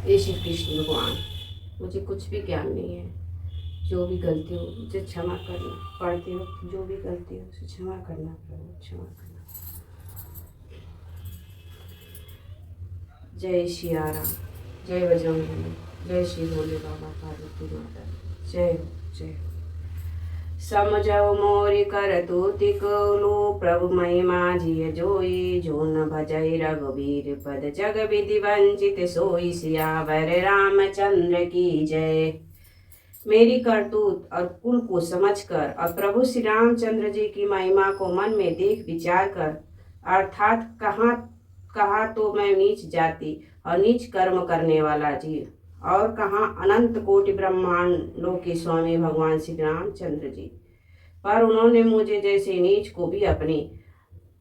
हे श्री कृष्ण भगवान, मुझे कुछ भी ज्ञान नहीं है। जो भी गलती हो मुझे क्षमा करना। पढ़ते वक्त जो भी गलती हो उसे क्षमा करना प्रभु, क्षमा करना। जय सिया राम, जय बजरंगबली, जय श्री भोले बाबा पार्वती माता, जय हो जय हो। समझो मोरि कर तूतिक लो प्रभु महिमा जिय जोई, जो न भजई रघुबीर पद जग विधि वंचित सोई, सियावर रामचंद्र की जय। मेरी करतूत और कुल को समझकर और प्रभु श्री रामचंद्र जी की महिमा को मन में देख विचार कर, अर्थात कहा तो मैं नीच जाति और नीच कर्म करने वाला जीव, और कहाँ अनंत कोटि ब्रह्मांडों के स्वामी भगवान श्री रामचंद्र जी, पर उन्होंने मुझे जैसे नीच को भी अपनी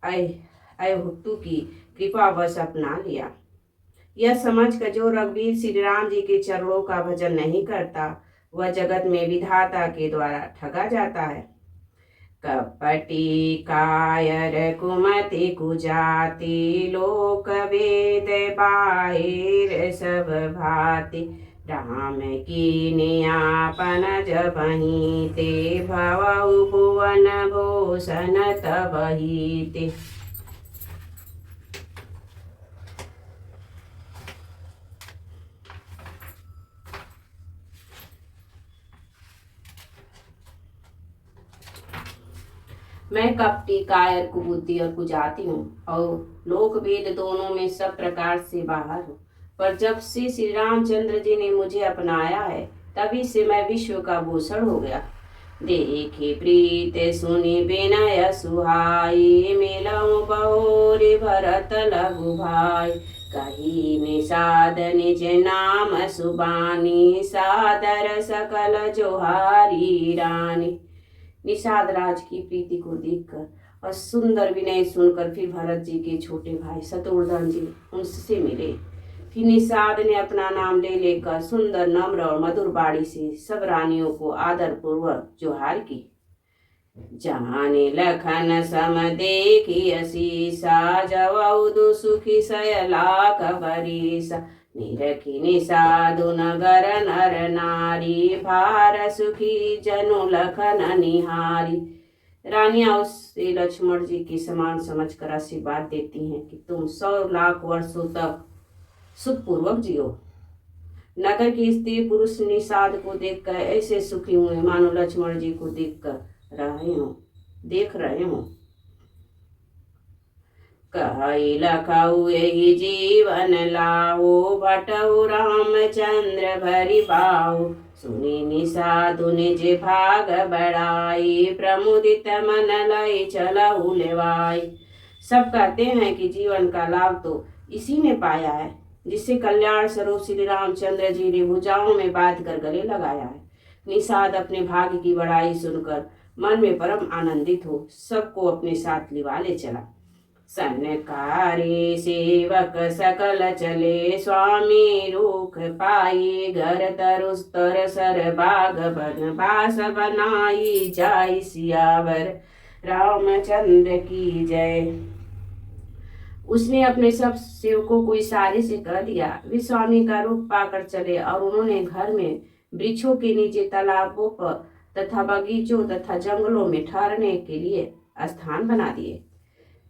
अयहुत्तु की कृपावश अपना लिया। यह समझ कर जो रघुवीर श्री राम जी के चरणों का भजन नहीं करता, वह जगत में विधाता के द्वारा ठगा जाता है। कपटी कायर कुमति कुजाति, लोक वेद बाहिर सब भाति, राम की आपन जबहि ते, भवउ भुवन भूषण तबहि ते। मैं कपटी कायर कुबुद्धि और कुजाति हूँ, और लोक वेद दोनों में सब प्रकार से बाहर हूँ, पर जब से श्री रामचंद्र जी ने मुझे अपनाया है तभी से मैं विश्व का भूषण हो गया। देखे प्रीत सुनि विनय सुहाई, मिलऊँ बहोरि भरत लघु भाई, कही निषाद निज नाम सुबानी, सादर सकल जोहारी रानी। निषाद राज की प्रीति को देखकर और सुंदर विनय सुनकर फिर भरत जी के छोटे भाई शत्रुघ्न जी उनसे मिले। फिर निषाद ने अपना नाम ले लेकर सुंदर नम्र और मधुर बाणी से सब रानियों को आदर पूर्वक जोहार की। जाने लखन सम देखी असीसा, जवऊ दु सुखी सयलाख बरीसा, निरखी निषादु नगर नर नारी, भार सुखी जनु लखन निहारी। रानियां उससे लक्ष्मण जी के समान समझकर आशीर्वाद देती हैं कि तुम 100 लाख वर्षों तक सुखपूर्वक जियो। नगर की स्त्री पुरुष निषाद को देखकर ऐसे सुखी हुए मानो लक्ष्मण जी को देख रहे हो। कहि लखऊ यही जीवन लाओ, भटऊ रामचंद्र भरि बाऊ, सुनि निषादु निज भाग बढ़ाई, प्रमुदित मन लई चलऊ लेवाई। सब कहते हैं कि जीवन का लाभ तो इसी ने पाया है जिससे कल्याण स्वरूप श्री रामचंद्र जी ने भुजाओं में बांध कर गले लगाया है। निषाद अपने भाग्य की बड़ाई सुनकर मन में परम आनंदित हो सबको अपने साथ लिवा ले चला। सनकारी सेवक सकल चले, स्वामी रूख पाई, घर तरुस्तर सर बाग बन, बास बनाई जाई, सियावर रामचंद्र की जय। उसने अपने सब सेवकों को इशारे से कह दिया। वे स्वामी का रूप पाकर चले और उन्होंने घर में, वृक्षों के नीचे, तालाबों पर तथा बगीचों तथा जंगलों में ठहरने के लिए स्थान बना दिए।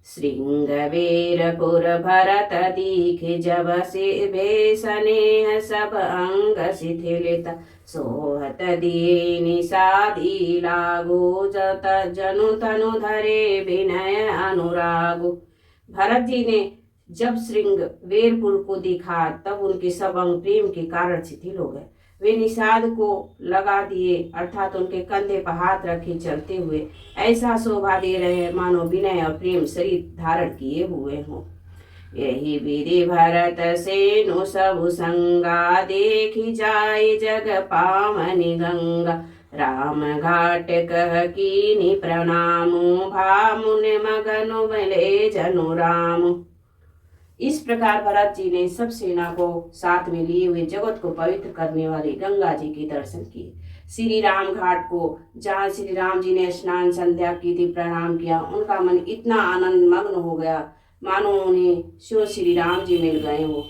श्रृंगवेरपुर भरत दीखे, जब से बेसनेह सब अंग शिथिलित, सोहत दिए निषादी लागो, जत जनु तनु धरे विनय अनुरागो। भरत जी ने जब श्रृंगवेरपुर को देखा तब उनके सब अंग प्रेम के कारण शिथिल हो गए। वे निषाद को लगा दिए, अर्थात उनके कंधे पर हाथ रखे चलते हुए ऐसा शोभा दे रहे हैं मानो विनय और प्रेम शरीर धारण किए हुए हों। यही विधि भरत सेनु सबु संगा, देखी जाय जग पावनि गंगा, राम घाट कह कीनि प्रणामु, भामुनि मगनु मिले जनु रामु। इस प्रकार भरत जी ने सब सेना को साथ में लिए हुए जगत को पवित्र करने वाले गंगा जी के दर्शन किए। श्री राम घाट को जहाँ श्री राम जी ने स्नान संध्या की थी, प्रणाम किया, उनका मन इतना आनंद मग्न हो गया मानो उन्हें शिव श्री राम जी मिल गए हो।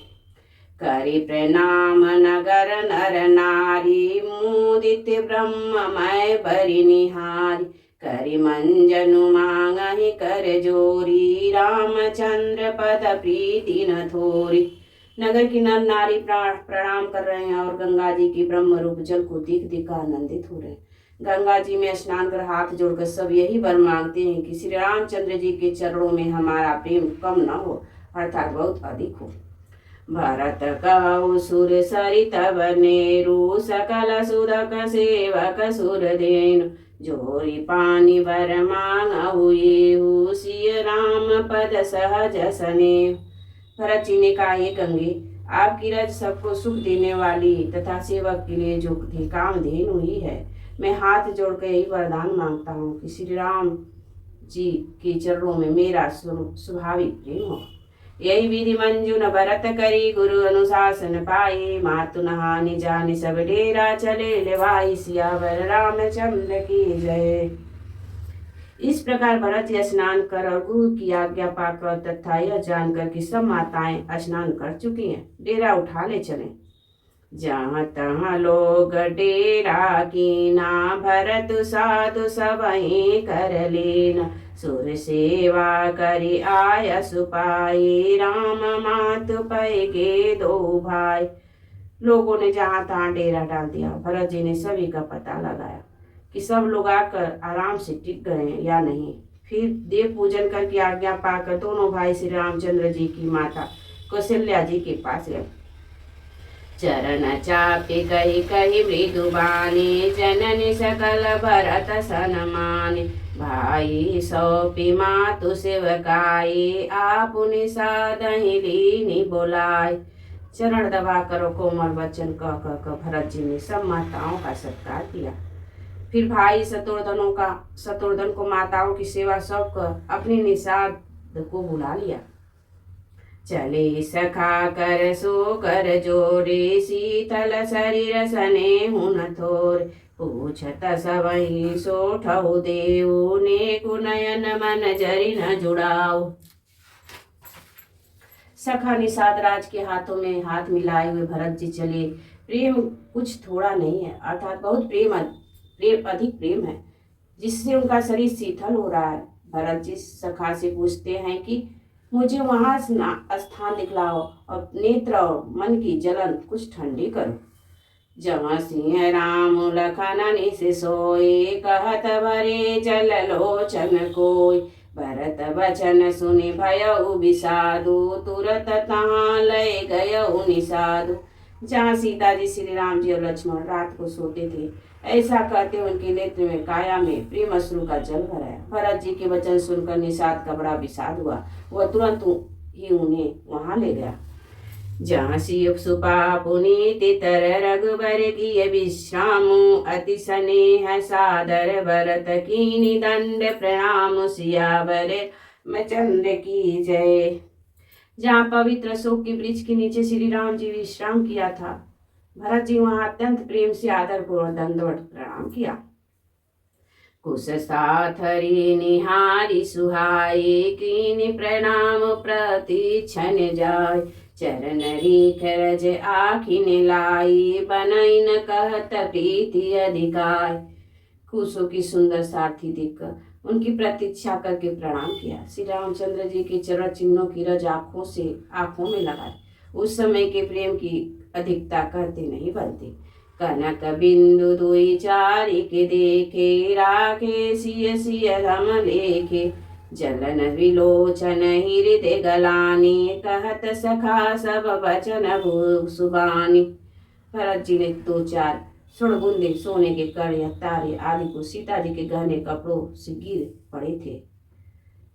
करि प्रणाम नगर नर नारी, मुदित ब्रह्ममय बरि निहारी। करि मंजनु मांगहि कर जोरी, रामचंद्र पद प्रीति न थोरी। नगर की नर नारी प्रणाम कर रहे हैं और गंगा जी की ब्रह्म रूप जल को देख देख कर आनंदित हो रहे हैं। गंगा जी में स्नान कर हाथ जोड़कर सब यही वर मांगते हैं कि श्री रामचंद्र जी के चरणों में हमारा प्रेम कम न हो, अर्थात बहुत अधिक हो। भरत कहु सुर सरित बनेरु, सकल सुदक सेवक सुर देनु। जोरी पानी वर मांगहु येहु, सिय राम पद सहज सनेहु। भरत जी ने कहा, हे गंगे, आपकी रज सबको सुख देने वाली तथा सेवक के लिए जो कामधेनु ही है। मैं हाथ जोड़कर यही वरदान मांगता हूँ कि श्री राम जी के चरणों में मेरा स्वाभाविक प्रेम हो। यही विधि मंजू न भरत करी, गुरु अनुशासन पाई। मातु न हानि जानि सब डेरा, चले लेवाई सियावर रामचंद्र की जय। इस प्रकार भरत जी स्नान कर और गुरु की आज्ञा पाकर तथा यह जानकर कि सब माताएं स्नान कर चुकी हैं, डेरा उठा ले चले। जहाँ तहाँ लोग डेरा कीना, भरत साधु सबहि कर लेना। सुर सेवा करी आय सुपाई, राम मातु पै के दो भाई। लोगों ने जहाँ तहाँ डेरा डाल दिया। भरत जी ने सभी का पता लगाया कि सब लोग आकर आराम से टिक गए या नहीं। फिर देव पूजन करके आज्ञा पाकर दोनों भाई श्री रामचंद्र जी की माता कौशल्या जी के पास गए। चरण चापे कही कही मृदु बानी, जननी सकल भरत सनमानी। भाई सौंपी मातु सेवकाई, आपुनि सादहि लीनी बोलाई। चरण दबा करो कोमल वचन कह भरत जी ने सब माताओं का सत्कार किया। फिर भाई शत्रुघ्न को माताओं की सेवा सब कर अपनी निषाद को बुला लिया। चले सखा कर सो कर जोरे, शीतल शरीर सने हुन थोर। पूछत सबहि सोठौ देव, नेकु नयन मन जरि न जुड़ाओ। सखा निषाद राज के हाथों में हाथ मिलाए हुए भरत जी चले। प्रेम कुछ थोड़ा नहीं है, अर्थात बहुत अधिक प्रेम है, जिससे उनका शरीर शीतल हो रहा है। भरत जी सखा से पूछते हैं कि मुझे वहां स्थान दिखलाओ और नेत्र और मन की जलन कुछ ठंडी करो। जहाँ सिंह राम लखन निस सोए, कहत भरे जल लोचन कोय। भरत बचन सुनि भयउ विषादु, तुरत तहाँ लय गयउ निषादु। जहाँ सीता जी श्री राम जी और लक्ष्मण रात को सोते थे, ऐसा कहते उनके नेत्र में काया में प्रेम अश्रु का जल भराया। भरत जी के वचन सुनकर निषाद का बड़ा विषाद हुआ। वह तुरंत ही उन्हें वहां ले गया। जहाँ सियुप सुपा पुनीति तर, रघुबर की विश्राम। अति स्नेह सादर भरत कीनि दंड प्रणाम, सियावर मैं चंद्र की जय। जहाँ पवित्र अशोक के वृक्ष के नीचे श्री राम जी विश्राम किया था, भरत जी वहां अत्यंत प्रेम से आदर पूर्वक दंडवत प्रणाम किया। कुश साथरी निहारी सुहाई, कीनि प्रणाम प्रतिक्षण जाय। चरण रीख रज आखिन लाई, बनैन कहत प्रीति अधिकाय। कुशों की सुंदर सारथी देखकर उनकी प्रतीक्षा करके प्रणाम किया। श्री रामचंद्र जी के चरण चिन्हों की रज आंखों में लगाए। उस समय के प्रेम की अधिकता करते नहीं बनते। कनक बिंदु दुई चारिके देखे, राखे सिय सिय रम लेखे। जलन विलोचन हृदय गलानी, कहत सखा सब वचन सुबानी। भरत जी ने 2-4 स्वर्ण बूंदे सोने के कण या तारे आदि को सीता जी के गहने कपड़ों से गिर पड़े थे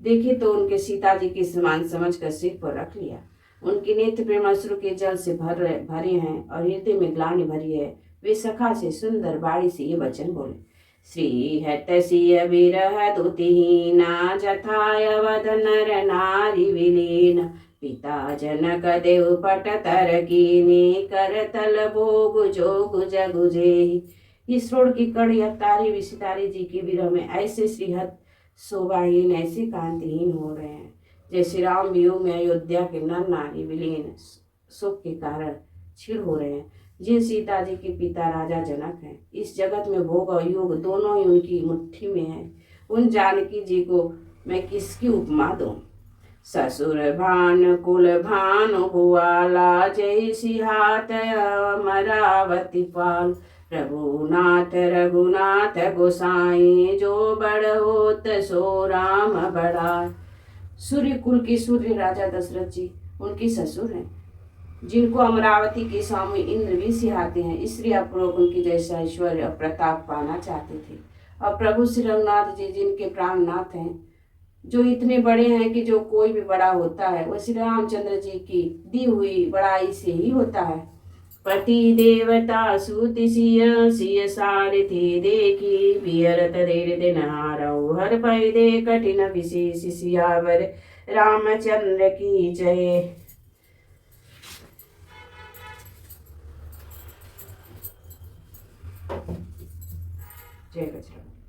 देखे तो उनके सीता जी के समान समझकर सिर पर रख लिया। उनके नेत्र प्रेम अश्रु के जल से भरे हैं और हृदय में ग्लानि भरी है। वे सखा से सुंदर बाड़ी से ये वचन बोले। श्री हत सिय विरह दुतिहीना, जथाय वद नर नारी विलीन। पिता जनक देव पट तर कीनी, कर तल भोग जोग जगु जेहि। इस श्रोण की कण या तारे भी सितारे जी के विरह में ऐसे श्रीहत शोभाहीन, ऐसे कांतिहीन हो रहे हैं जैसे राम वियोग में अयोध्या के नर नारी विलीन सुख के कारण क्षीण हो रहे हैं। जिन सीता जी के पिता राजा जनक हैं, इस जगत में भोग और योग दोनों ही उनकी मुट्ठी में है। उन जानकी जी को मैं किसकी उपमा दूं? ससुर भान कुल भान हुआला, जय सिहात अमरावती पाल। रघुनाथ रघुनाथ गोसाई, जो बड़ होत सो राम बड़ा। सूर्य कुल के सूर्य राजा दशरथ जी उनके ससुर हैं, जिनको अमरावती के स्वामी इंद्र भी सिहाते हैं। स्त्री पूर्वक उनकी जैसा ऐश्वर्य और प्रताप पाना चाहते थे। और प्रभु श्री रघुनाथ जी जिनके प्राणनाथ हैं, जो इतने बड़े हैं कि जो कोई भी बड़ा होता है वह श्री रामचंद्र जी की दी हुई बड़ाई से ही होता है। पति देवता सूति सिय सिय सारथी देखी, बियरत देर दिन हारौ, हर पै दे कठिन विशेष सियावर रामचंद्र की जय। जय बजरंग।